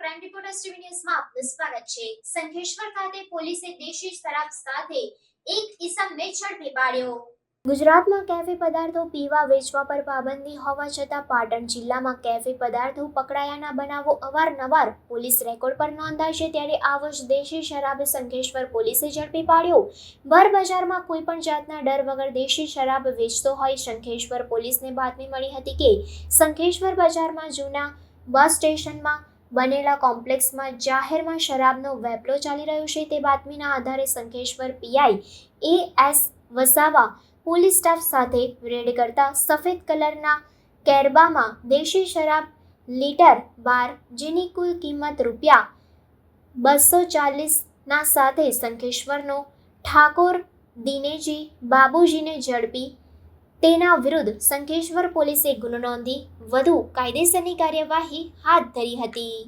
Prime reporters TV ન્યૂઝમાં આપનું સ્વાગત છે। સંખેશ્વર ખાતે પોલીસે દેશી શરાબ સાથે એક ઈસમને ઝડપી પાડ્યો। ગુજરાતમાં કેફે પદાર્થો પીવા વેચવા પર પાબંદી હોવા છતાં પાટણ જિલ્લામાં કેફે પદાર્થો પકડાયાના બનાવો અવારનવાર પોલીસ રેકોર્ડ પર નોંધાય છે, ત્યારે આ વર્ષ દેશી શરાબ સંખેશ્વર પોલીસે ઝડપી પાડ્યો। ભર બજારમાં કોઈ પણ જાતના ડર વગર દેશી શરાબ વેચતો હોય સંખેશ્વર પોલીસને બાતમી મળી હતી કે સંખેશ્વર બજારમાં જૂના બસ સ્ટેશનમાં બનેલા કોમ્પ્લેક્સમાં જાહેરમાં શરાબનો વેપલો ચાલી રહ્યો છે। તે બાતમીના આધારે Shankheshwar PI S Vasava police staff સાથે રેડ કરતા સફેદ કલરના કેરબામાં દેશી શરાબ લીટર 12, જેની કુલ કિંમત ₹240 સાથે સંખેશ્વરનો ઠાકોર દિનેજી બાબુજીને ઝડપી તેના વિરુદ્ધ સંખેશ્વર પોલીસે ગુનો નોંધી વધુ કાયદેસરની કાર્યવાહી હાથ ધરી હતી।